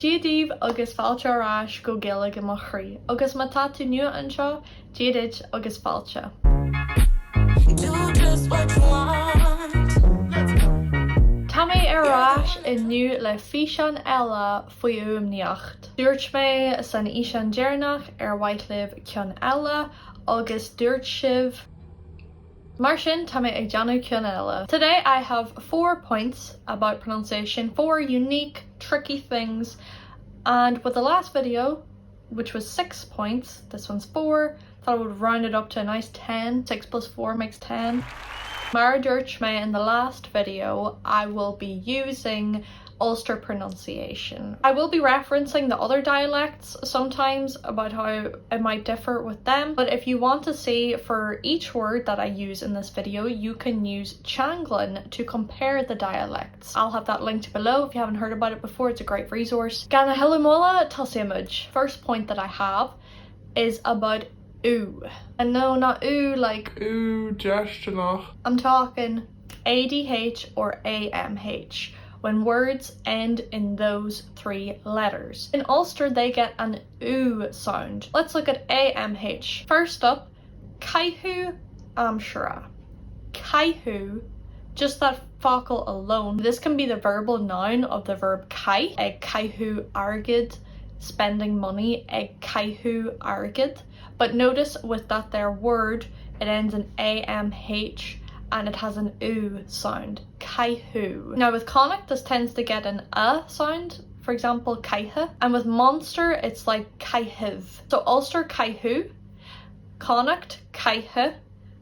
Díodíobh agus fáilte arás go Gaeilge mo chroí, agus má tá tú nua anseo, díodid agus fáilte. Tá mé arás inniu le bhfíseán eile faoi uaimníocht. Dúirt mé san íseán déarnach mhaidhlibh ceann eile agus dúirt sibh mar sin tá mé ag deanadh ceann eile. Today I have 4 points about pronunciation, 4 unique, tricky things, and with the last video, which was 6 points, this one's 4, thought I would round it up to a nice 10. 6 plus 4 makes 10. Mar dúirt mé in the last video, I will be using Ulster pronunciation. I will be referencing the other dialects sometimes about how it might differ with them, but if you want to see for each word that I use in this video, you can use Changlin to compare the dialects. I'll have that linked below if you haven't heard about it before. It's a great resource. Gana Hilamola Tulsiamuj. First point that I have is about ooh. And no, not ooh like ooh, gestionach. I'm talking ADH or AMH. When words end in those 3 letters. In Ulster, they get an ooh sound. Let's look at AMH. First up, caihu amshra. Caihu, just that focal alone. This can be the verbal noun of the verb cai. Ag caihu argid, spending money, ag caihu argid. But notice with that there word, it ends in AMH. And it has an oo sound, caihu. Now with Connacht, this tends to get an a sound, for example, caihe. And with Munster, it's like caihiv. So Ulster, caihu, Connacht, caihe,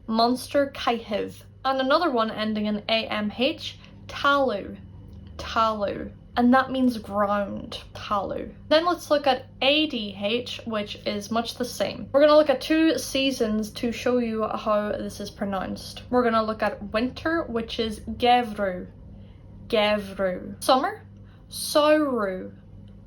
Munster, caihiv. And another one ending in AMH, talu, talu. And that means ground, talu. Then let's look at ADH, which is much the same. We're going to look at 2 seasons to show you how this is pronounced. We're going to look at winter, which is gevru, gevru. Summer, sauru,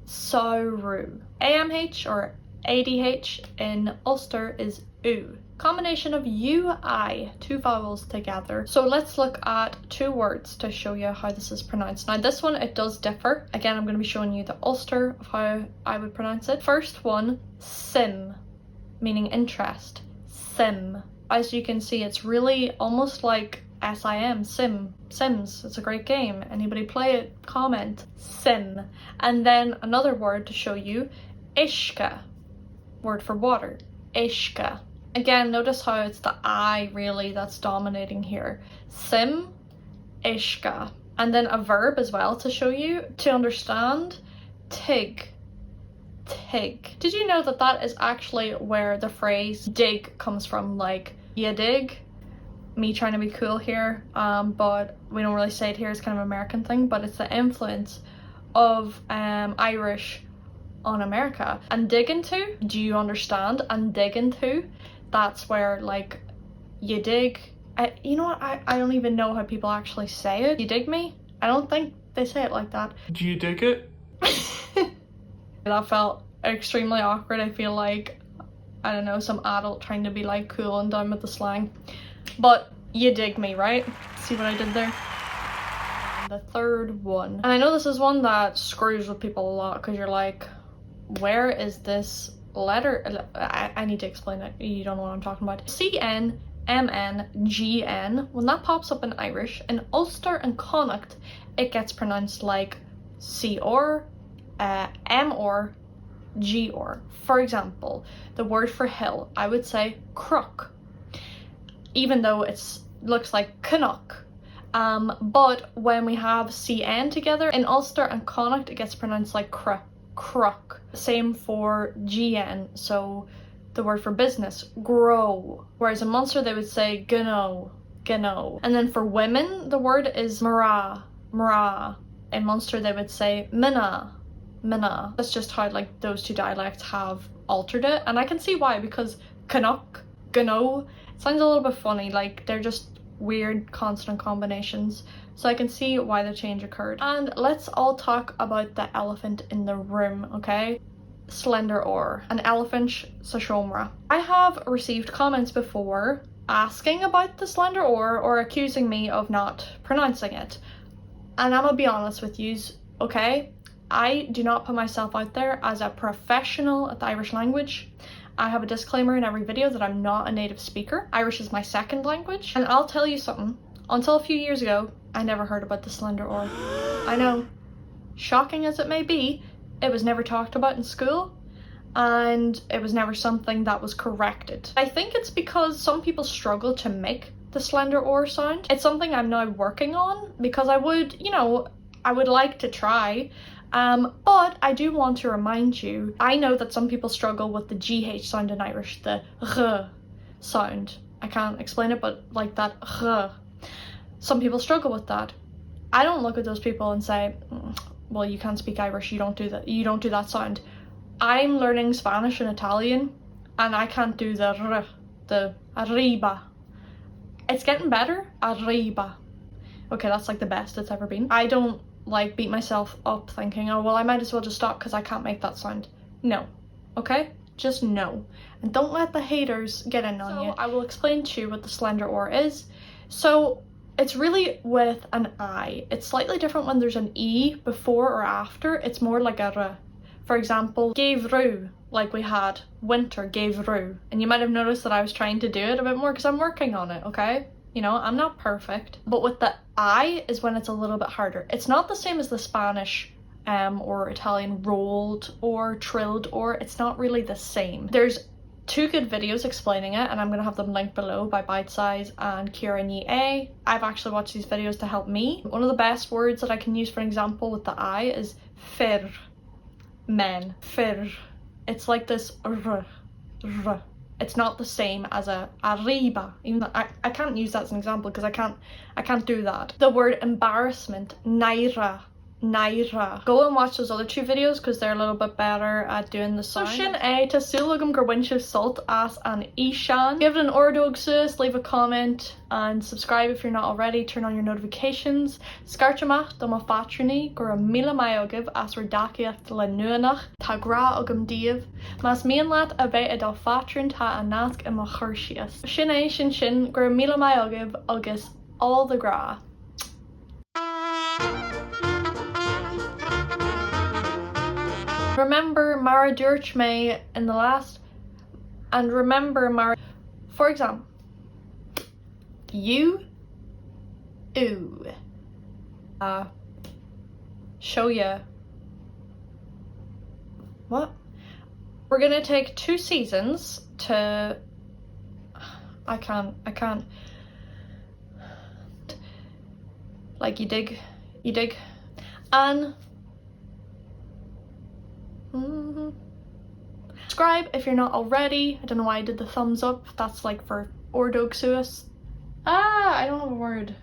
sauru. AMH or ADH in Ulster is oo. Combination of U-I, 2 vowels together. So let's look at 2 words to show you how this is pronounced. Now this one, it does differ. Again, I'm going to be showing you the Ulster of how I would pronounce it. First one, sim, meaning interest. Sim. As you can see, it's really almost like SIM, sim, Sims. It's a great game. Anybody play it? Comment. Sim. And then another word to show you, ishka, word for water. Ishka. Again, notice how it's the I really that's dominating here. Sim, ishka. And then a verb as well to show you, to understand, tig, tig. Did you know that that is actually where the phrase dig comes from? Like, you dig? Me trying to be cool here, but we don't really say it here, it's kind of an American thing, but it's the influence of Irish on America. And dig into, do you understand? And dig into, that's where like you dig. You know what, I don't even know how people actually say it. You dig me? I don't think they say it like that. Do you dig it? That felt extremely awkward. I feel like, I don't know, some adult trying to be like cool and down with the slang. But you dig me, right? See what I did there? The third one, and I know this is one that screws with people a lot because you're like, where is this letter? I need to explain it. You don't know what I'm talking about. CN, MN, GN. When that pops up in Irish, in Ulster and Connacht, it gets pronounced like C-or, M-or, G-or. For example, the word for hill, I would say crook, even though it looks like Canuck. But when we have CN together, in Ulster and Connacht, it gets pronounced like crook. Same for GN, so the word for business, grow. Whereas in Munster they would say gno, gno. And then for women, the word is mara, mara. In Munster they would say mina, mina. That's just how like those 2 dialects have altered it. And I can see why, because Canuck, gno, it sounds a little bit funny, like they're just weird consonant combinations. So I can see why the change occurred. And let's all talk about the elephant in the room, okay? Slender or an elephant sashomra. I have received comments before asking about the slender or accusing me of not pronouncing it. And I'm gonna be honest with yous, okay? I do not put myself out there as a professional at the Irish language. I have a disclaimer in every video that I'm not a native speaker. Irish is my second language. And I'll tell you something, until a few years ago, I never heard about the slender or. I know, shocking as it may be, it was never talked about in school, and it was never something that was corrected. I think it's because some people struggle to make the slender or sound. It's something I'm now working on, because I would, you know, I would like to try, but I do want to remind you, I know that some people struggle with the GH sound in Irish, the R sound. I can't explain it, but like that R. Some people struggle with that. I don't look at those people and say, well, you can't speak Irish, you don't do that sound. I'm learning Spanish and Italian, and I can't do the R, the arriba. It's getting better, arriba. Okay, that's like the best it's ever been. I don't like beat myself up thinking, oh well, I might as well just stop because I can't make that sound. No, okay? Just no. And don't let the haters get in on you. I will explain to you what the slender or is. So it's really with an I. It's slightly different when there's an E before or after. It's more like a R. For example, gaeilge, like we had winter, gaeilge. And you might have noticed that I was trying to do it a bit more because I'm working on it, okay? You know, I'm not perfect. But with the I is when it's a little bit harder. It's not the same as the Spanish or Italian rolled or trilled or. It's not really the same. There's 2 good videos explaining it, and I'm gonna have them linked below by Bitesize and Ciara Ní É. I've actually watched these videos to help me. One of the best words that I can use for example with the I is fir. Men. Fir. It's like this r. It's not the same as a arriba. Even though I can't use that as an example because I can't do that. The word embarrassment, naira. Go and watch those other 2 videos because they're a little bit better at doing the sound. So sin é tá súil agam gur bhain sult as an bhfíseán. Give it an ordóg sus, leave a comment and subscribe if you're not already. Turn on your notifications. Scartramach do má fatrúnaí gur míle maigh as ru daciacht le nuanach tá grá agam díobh. Mas mian leat a bheith dá fatrún tá a nasc I má chuirsias. Sin é sin gur míle maigh agus all the grá. Remember Mara dúirt me in the last, and remember Mara, for example, you, ooh, show ya, what? We're gonna take 2 seasons to, I can't, like you dig, and subscribe if you're not already. I don't know why I did the thumbs up. That's like for ordóg suas. I don't have a word.